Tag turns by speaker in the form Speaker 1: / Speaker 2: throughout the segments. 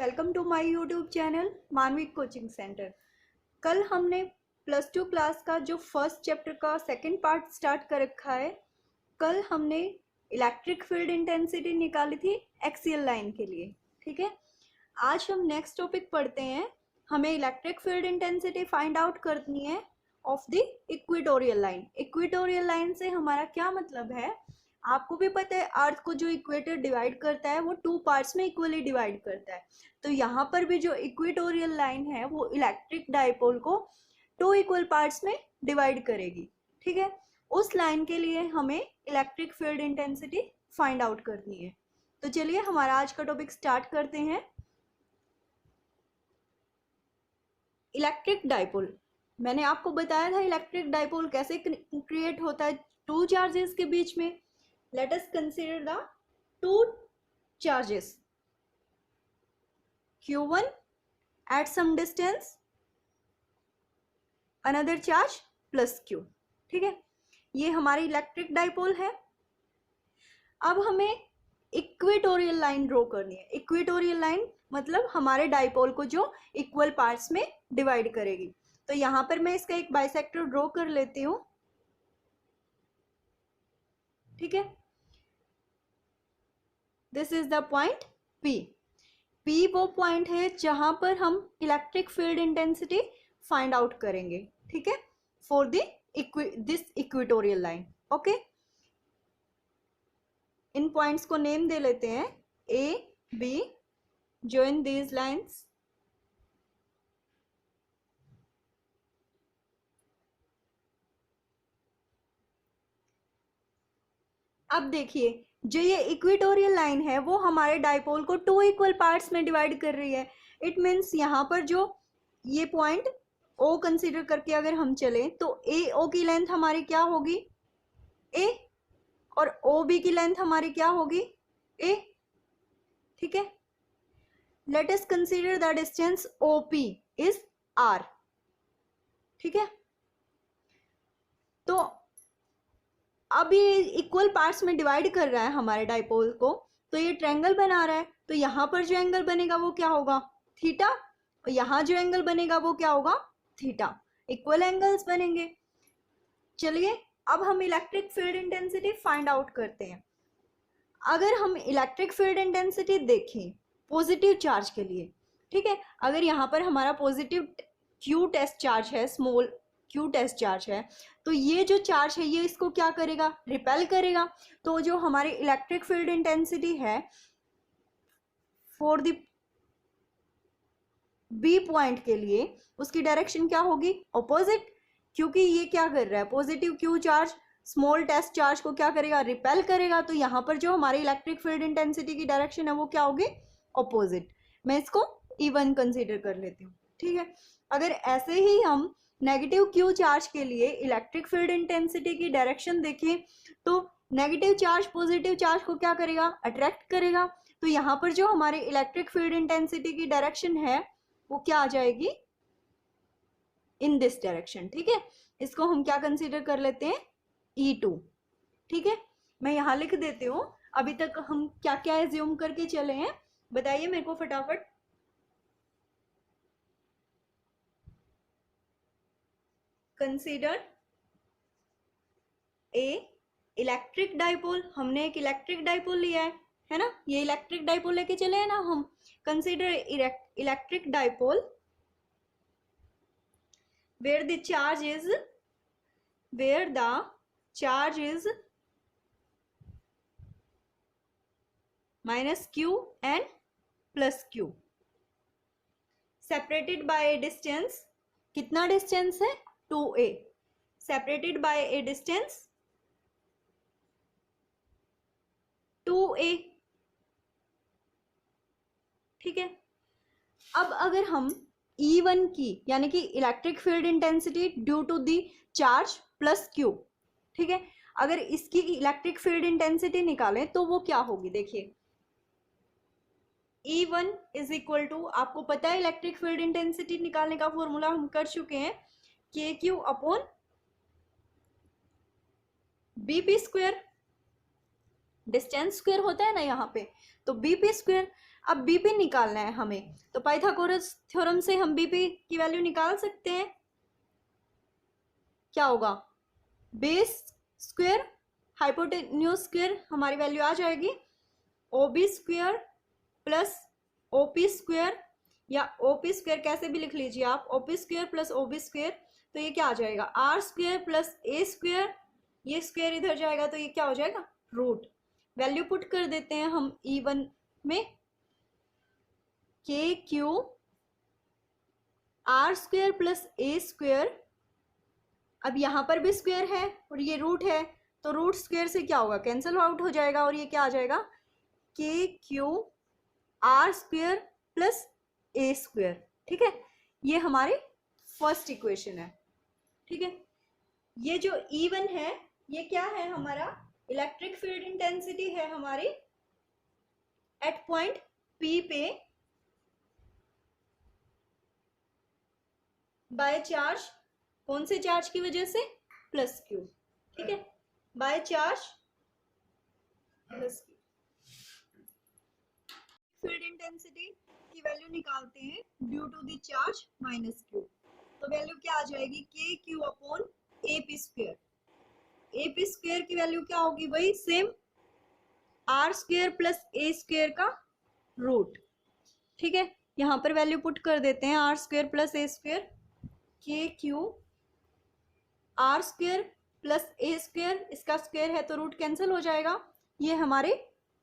Speaker 1: Welcome to my YouTube channel Manvik coaching centre. कल हमने +2 class का जो फर्स्ट चैप्टर का सेकंड पार्ट स्टार्ट कर रखा है। कल हमने इलेक्ट्रिक फील्ड इंटेंसिटी निकाली थी एक्सियल लाइन के लिए। ठीक है, आज हम नेक्स्ट टॉपिक पढ़ते हैं। हमें electric field intensity find out करनी है of the equatorial line. Equatorial line से हमारा क्या मतलब है, आपको भी पता है अर्थ को जो इक्वेटर डिवाइड करता है वो 2 पार्ट्स में इक्वली डिवाइड करता है। तो यहाँ पर भी जो इक्वेटोरियल लाइन है वो इलेक्ट्रिक डाइपोल को 2 इक्वल पार्ट्स में डिवाइड करेगी। ठीक है, उस लाइन के लिए हमें electric field intensity find out करनी है। तो चलिए हमारा आज का टॉपिक स्टार्ट करते हैं। इलेक्ट्रिक डाइपोल, मैंने आपको बताया था इलेक्ट्रिक डाइपोल कैसे क्रिएट होता है 2 चार्जेस के बीच में। Let us consider the 2 charges Q1 at some distance, another charge plus Q। ठीक है, ये हमारी इलेक्ट्रिक डाइपोल है। अब हमें इक्वेटोरियल लाइन ड्रॉ करनी है। इक्वेटोरियल लाइन मतलब हमारे डाइपोल को जो इक्वल पार्ट्स में डिवाइड करेगी। तो यहाँ पर मैं इसका एक बाइसेक्टर ड्रॉ कर लेती हूँ। ठीक है, this is the point P। P वो पॉइंट है जहां पर हम electric field intensity find out करेंगे। ठीक है, for this equatorial line. Okay, in points को नेम दे लेते हैं A, B। Join these lines. अब देखिए, जो ये इक्वेटोरियल लाइन है वो हमारे डाइपोल को 2 इक्वल पार्ट्स में डिवाइड कर रही है। इट मीन्स यहाँ पर जो ये पॉइंट O कंसीडर करके अगर हम चले तो AO की लेंथ हमारी क्या होगी A, और OB की लेंथ हमारी क्या होगी A। ठीक है, let us consider the distance OP is R। ठीक है, तो अब ये इक्वल पार्ट्स में डिवाइड कर रहा है हमारे डाइपोल को, तो ये ट्रायंगल बना रहा है। तो यहाँ पर जो एंगल बनेगा वो क्या होगा थीटा, और यहाँ जो एंगल बनेगा वो क्या होगा थीटा। इक्वल एंगल्स बनेंगे। चलिए अब हम electric field intensity find out करते हैं। अगर हम इलेक्ट्रिक फील्ड इंटेंसिटी देखें पॉजिटिव चार्ज के लिए, ठीक है, अगर यहाँ पर हमारा पॉजिटिव Q टेस्ट चार्ज है, स्मॉल Q टेस्ट चार्ज है, तो ये जो चार्ज है ये इसको क्या करेगा, रिपेल करेगा। तो जो हमारी इलेक्ट्रिक फील्ड इंटेंसिटी है फॉर द B पॉइंट के लिए उसकी डायरेक्शन क्या होगी ऑपोजिट, क्योंकि ये क्या कर रहा है positive Q charge small test charge को क्या करेगा रिपेल करेगा। तो यहाँ पर जो हमारी इलेक्ट्रिक फील्ड इंटेंसिटी की डायरेक्शन है वो क्या होगी ऑपोजिट। मैं इसको E1 कंसीडर कर लेती हूँ। ठीक है, अगर ऐसे ही हम नेगेटिव Q चार्ज के लिए इलेक्ट्रिक फील्ड इंटेंसिटी की डायरेक्शन देखें तो नेगेटिव चार्ज पॉजिटिव चार्ज को क्या करेगा अट्रैक्ट करेगा। तो यहाँ पर जो हमारी इलेक्ट्रिक फील्ड इंटेंसिटी की डायरेक्शन है वो क्या आ जाएगी इन दिस डायरेक्शन। ठीक है, इसको हम क्या कंसीडर कर लेते हैं E2। ठीक है, मैं यहाँ लिख देती हूँ। अभी तक हम क्या क्या एज्यूम करके चले हैं बताइए मेरे को फटाफट। कंसीडर ए इलेक्ट्रिक डाइपोल, हमने एक इलेक्ट्रिक डाइपोल लिया है ना, ये इलेक्ट्रिक डाइपोल लेके चले हैं ना हम। Consider electric dipole where the charge is minus Q and plus Q separated by a distance। कितना डिस्टेंस है 2a, separated by a distance 2a। ठीक है, अब अगर हम E1 की यानी कि electric field intensity due to the charge plus Q, ठीक है, अगर इसकी इलेक्ट्रिक फील्ड इंटेंसिटी निकालें तो वो क्या होगी। देखिए E1 इज इक्वल टू, आपको पता है इलेक्ट्रिक फील्ड इंटेंसिटी निकालने का फॉर्मूला हम कर चुके हैं, KQ upon BP square. Distance square होता है ना यहाँ पे, तो BP स्क्वायर। अब बीपी निकालना है हमें, तो पाइथागोरस थ्योरम से हम बीपी की वैल्यू निकाल सकते हैं। क्या होगा, बेस स्क्वायर हाइपोटेन्यूज स्क्वायर, हमारी वैल्यू आ जाएगी OB square plus OP square, या ओपी स्क्वायर कैसे भी लिख लीजिए आप, OP square plus OB square, तो ये क्या आ जाएगा R square plus a square, ये स्क्वायर इधर जाएगा तो ये क्या हो जाएगा रूट। वैल्यू पुट कर देते हैं हम E1 में, के Q R square plus a square, अब यहाँ पर भी स्क्वायर है और ये रूट है, तो रूट स्क्वायर से क्या होगा कैंसिल आउट हो जाएगा, और ये क्या आ जाएगा के Q R square plus a square. ठीक है, ये हमारी फर्स्ट इक्वेशन है। ठीक है, ये जो E1 है ये क्या है हमारा, इलेक्ट्रिक फील्ड इंटेंसिटी है हमारी एट पॉइंट P पे बाय चार्ज, कौन से चार्ज की वजह से, प्लस क्यू। ठीक है, by charge plus Q. Field intensity की वैल्यू निकालते हैं due to the charge minus Q, तो वैल्यू क्या आ जाएगी K Q upon A P square. A P square की वैल्यू क्या होगी, वही same R square plus a square का रूट। ठीक है, यहाँ पर वैल्यू पुट कर देते हैं R square plus a square, K Q R square plus a square, इसका स्क्वायर है तो रूट कैंसिल हो जाएगा, ये हमारे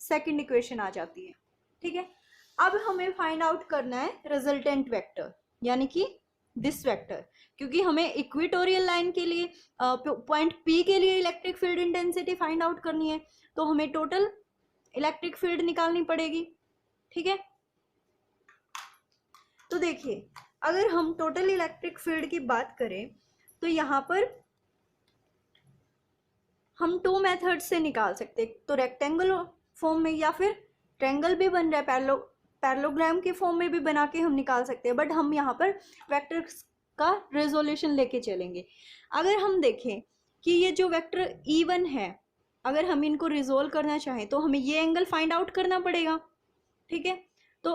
Speaker 1: सेकंड इक्वेशन आ जाती है। ठीक है, अब हमें फाइंड आउट करना है रिजल्टेंट वेक्टर, यानी कि दिस वेक्टर, क्योंकि हमें इक्वेटोरियल लाइन के लिए पॉइंट P के लिए electric field intensity find out करनी है, तो हमें टोटल इलेक्ट्रिक फील्ड निकालनी पड़ेगी। ठीक है, तो देखिए अगर हम टोटल इलेक्ट्रिक फील्ड की बात करें तो यहाँ पर हम 2 मेथड से निकाल सकते हैं, तो रेक्टेंगल फॉर्म में या फिर ट्रायंगल भी बन रहा है, पैरेललोग्राम के फॉर्म में भी बना के हम निकाल सकते हैं, बट हम यहाँ पर वेक्टर्स का रेजोल्यूशन लेके चलेंगे। अगर हम देखें कि ये जो वेक्टर E1 है, अगर हम इनको रिजोल्व करना चाहें तो हमें ये एंगल फाइंड आउट करना पड़ेगा। ठीक है, तो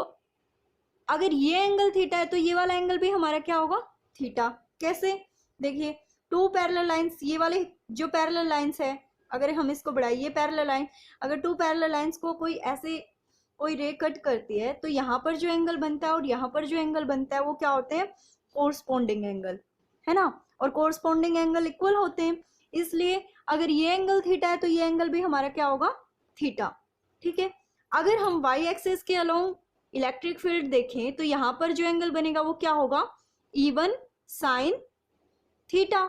Speaker 1: अगर ये एंगल थीटा है तो ये वाला एंगल भी हमारा क्या होगा थीटा। कैसे, देखिए 2 पैरेलल लाइंस, ये वाले जो पैरेलल लाइंस है, अगर हम इसको बढ़ाइए पैरेलल लाइन, अगर 2 पैरेलल लाइंस को कोई ऐसे कोई रे कट करती है तो यहाँ पर जो एंगल बनता है और यहाँ पर जो एंगल बनता है वो क्या होते हैं कोरस्पोंडिंग एंगल, है ना, और कोरस्पोंडिंग एंगल इक्वल होते हैं, इसलिए अगर ये एंगल थीटा है तो ये एंगल भी हमारा क्या होगा थीटा। ठीक है, अगर हम वाई एक्सिस के अलोंग इलेक्ट्रिक फील्ड देखें तो यहाँ पर जो एंगल बनेगा वो क्या होगा E1 साइन थीटा।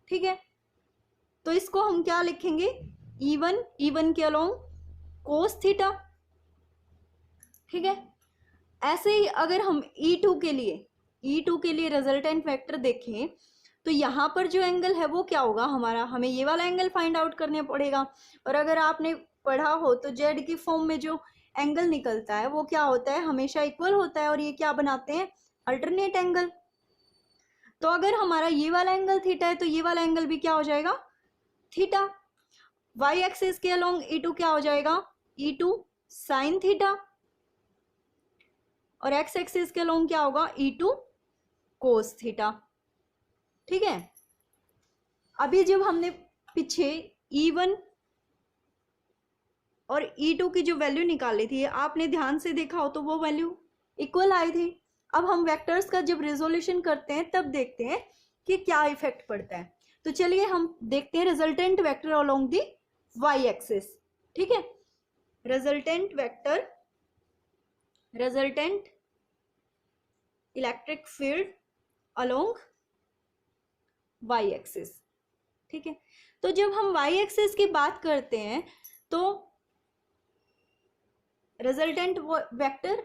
Speaker 1: ठीक है, तो इसको हम क्या लिखेंगे E1 के अलोंग कोस थीटा। ठीक है, ऐसे ही अगर हम E2 के लिए रिजल्टेंट वेक्टर देखें तो यहाँ पर जो एंगल है वो क्या होगा हमारा, हमें ये वाला एंगल फाइंड आउट करना पड़ेगा। और अगर आपने पढ़ा हो तो जेड की फॉर्म में जो एंगल निकलता है वो क्या होता है हमेशा इक्वल होता है, और ये क्या बनाते हैं अल्टरनेट एंगल। तो अगर हमारा ये वाला एंगल थीटा है तो ये वाला एंगल भी क्या हो जाएगा थीटा। वाई एक्सिस के अलोंग E2 क्या हो जाएगा E2 साइन थीटा, और एक्स एक्सिस के अलोंग क्या होगा E2 कोस थीटा। ठीक है, अभी जब हमने पीछे E1 और E2 की जो वैल्यू निकाली थी आपने ध्यान से देखा हो तो वो वैल्यू इक्वल आई थी। अब हम वेक्टर्स का जब रिजोल्यूशन करते हैं तब देखते हैं कि क्या इफेक्ट पड़ता है। तो चलिए हम देखते हैं resultant vector along the Y axis. ठीक है, resultant vector, resultant electric field along Y axis. ठीक है, तो जब हम वाई एक्सिस की बात करते हैं तो resultant vector,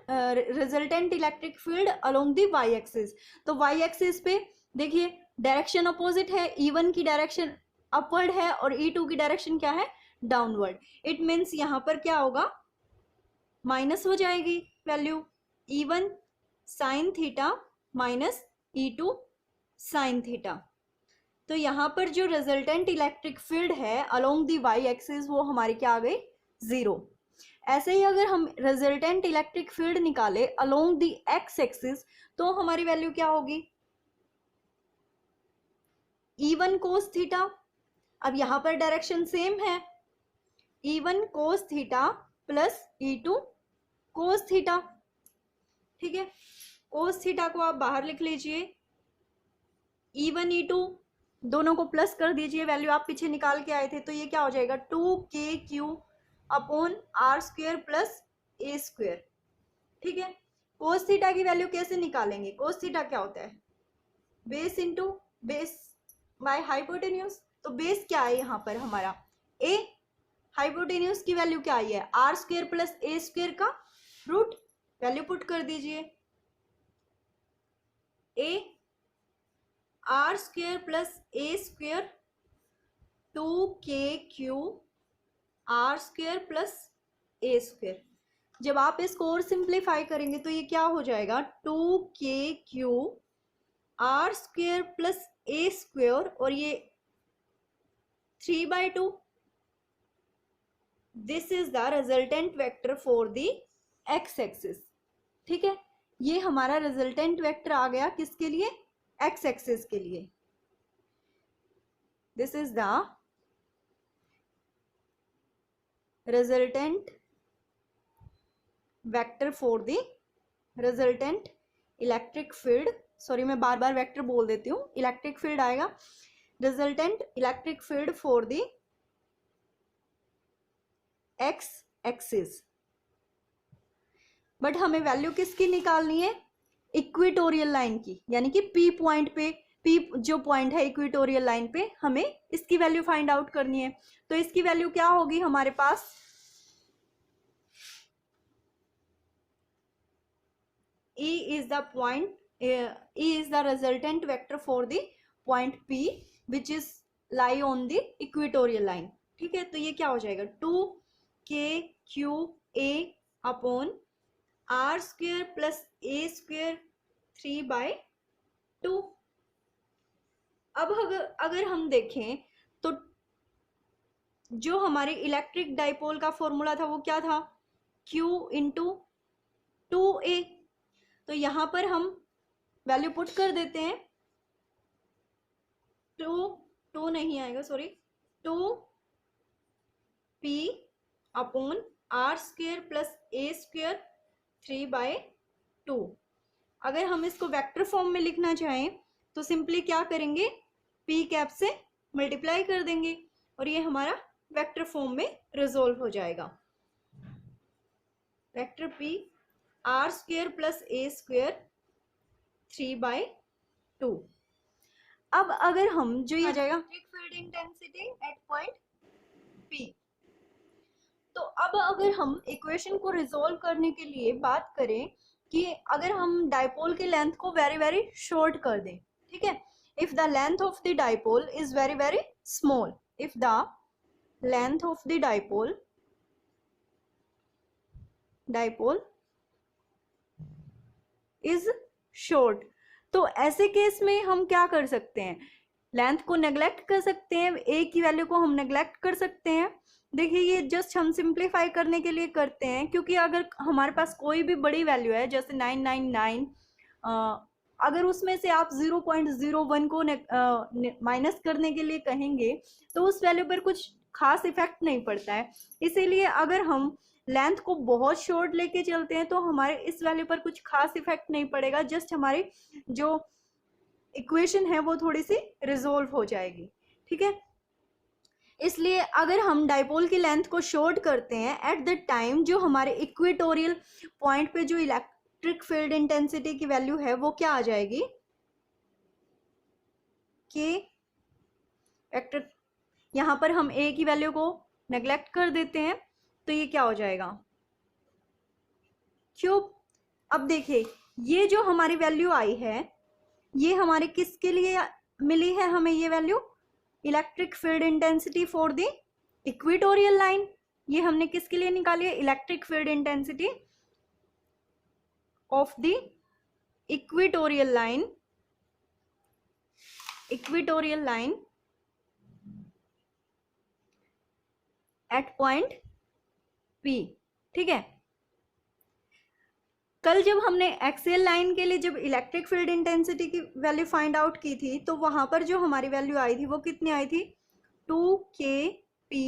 Speaker 1: resultant electric field along the Y axis, तो वाई एक्सिस पे देखिए डायरेक्शन अपोजिट है, E1 की डायरेक्शन अपवर्ड है और E2 की डायरेक्शन क्या है डाउनवर्ड। इट मीन्स यहाँ पर क्या होगा माइनस हो जाएगी value E1 sine theta minus E2 sine theta. तो यहाँ पर जो रिजल्टेंट इलेक्ट्रिक फील्ड है अलोंग दी वाई एक्सिस वो हमारी क्या आ गई 0। ऐसे ही अगर हम रिजल्टेंट इलेक्ट्रिक फील्ड निकाले अलोंग द एक्स एक्सिस तो हमारी वैल्यू क्या होगी, E1 cos थीटा। अब यहां पर डायरेक्शन सेम है, E1 cos theta plus E2 cos theta. ठीक है, cos थीटा को आप बाहर लिख लीजिए, E1 E2 दोनों को प्लस कर दीजिए, वैल्यू आप पीछे निकाल के आए थे, तो ये क्या हो जाएगा 2KQ upon R square plus a square. ठीक है, cos थीटा की वैल्यू कैसे निकालेंगे, cos थीटा क्या होता है, base into base by hypotenuse. तो बेस क्या है यहाँ पर हमारा a, हाइपोटेन्यूज की वैल्यू क्या आई है R square plus a square का रूट, वैल्यू पुट कर दीजिए, a R square plus a square 2KQ R square plus a square. जब आप इसको और सिंप्लीफाई करेंगे तो ये क्या हो जाएगा 2KQ R square plus a square और ये 3/2। This is the resultant vector for the X axis. ठीक है, ये हमारा रिजल्टेंट वेक्टर आ गया किसके लिए, एक्स एक्सिस के लिए। This is the resultant vector for the resultant electric field, sorry मैं बार बार वेक्टर बोल देती हूँ, इलेक्ट्रिक फील्ड आएगा, resultant electric field for the X axis. But हमें वैल्यू किसकी निकालनी है, इक्वेटोरियल लाइन की, यानी कि पी पॉइंट पे, पी जो पॉइंट है इक्वेटोरियल लाइन पे, हमें इसकी वैल्यू फाइंड आउट करनी है। तो इसकी वैल्यू क्या होगी हमारे पास, E is the point, E is the resultant vector for the point P which is lie on the equatorial line। ठीक है, तो ये क्या हो जाएगा 2KQA upon R square plus a square 3/2। अब अगर हम देखें तो जो हमारे इलेक्ट्रिक डाइपोल का फॉर्मूला था वो क्या था, Q इंटू 2A। तो यहां पर हम वैल्यू पुट कर देते हैं, 2 नहीं आएगा sorry, 2P upon R square plus a square 3/2। अगर हम इसको वेक्टर फॉर्म में लिखना चाहें तो सिंपली क्या करेंगे, P कैप से मल्टीप्लाई कर देंगे और ये हमारा वेक्टर फॉर्म में रिजोल्व हो जाएगा, vector P R square plus a square 3/2। अब अगर हम जो ये आ जाएगा field intensity at point P, तो अब अगर हम इक्वेशन को रिजोल्व करने के लिए बात करें कि अगर हम डाइपोल के लेंथ को वेरी वेरी शॉर्ट कर दें, ठीक है, if the length of the dipole is very very small, if the length of the dipole is short, तो ऐसे केस में हम क्या कर सकते हैं, लेंथ को नेग्लेक्ट कर सकते हैं, ए की वैल्यू को हम नेग्लेक्ट कर सकते हैं। देखिए ये जस्ट हम सिंप्लीफाई करने के लिए करते हैं, क्योंकि अगर हमारे पास कोई भी बड़ी वैल्यू है जैसे 999, अगर उसमें से आप 0.01 को माइनस करने के लिए कहेंगे तो उस वैल्यू पर कुछ खास इफेक्ट नहीं पड़ता है। इसीलिए अगर हम लेंथ को बहुत शॉर्ट लेके चलते हैं तो हमारे इस वैल्यू पर कुछ खास इफेक्ट नहीं पड़ेगा, जस्ट हमारी जो इक्वेशन है वो थोड़ी सी रिजोल्व हो जाएगी। ठीक है, इसलिए अगर हम डाइपोल की लेंथ को शॉर्ट करते हैं एट द टाइम, जो हमारे इक्वेटोरियल पॉइंट पे जो इलेक्ट्रिक फील्ड इंटेंसिटी की वैल्यू है वो क्या आ जाएगी, के वेक्टर, यहां पर हम ए की वैल्यू को नेग्लेक्ट कर देते हैं तो ये क्या हो जाएगा क्यूब। अब देखिए ये जो हमारी वैल्यू आई है ये हमारे किसके लिए मिली है, हमें ये value electric field intensity for the equatorial line, ये हमने किसके लिए निकाली है, electric field intensity of the equatorial line at point P। ठीक है। कल जब हमने एक्सियल लाइन के लिए जब इलेक्ट्रिक फील्ड इंटेंसिटी की वैल्यू फाइंड आउट की थी तो वहां पर जो हमारी वैल्यू आई थी वो कितनी आई थी, 2kp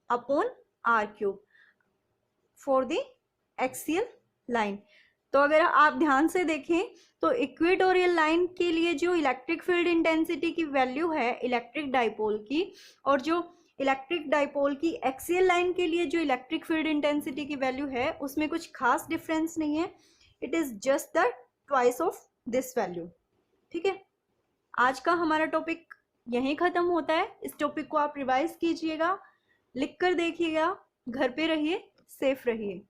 Speaker 1: upon R cube for the axial line. तो अगर आप ध्यान से देखें तो इक्वेटोरियल लाइन के लिए जो इलेक्ट्रिक फील्ड इंटेंसिटी की वैल्यू है इलेक्ट्रिक डाइपोल की, और जो इलेक्ट्रिक डाइपोल की एक्सियल लाइन के लिए जो इलेक्ट्रिक फील्ड इंटेंसिटी की वैल्यू है उसमें कुछ खास डिफरेंस नहीं है, it is just the twice of this value. ठीक है, आज का हमारा टॉपिक यहीं खत्म होता है। इस टॉपिक को आप रिवाइज कीजिएगा, लिख कर देखिएगा, घर पे रहिए, सेफ रहिए।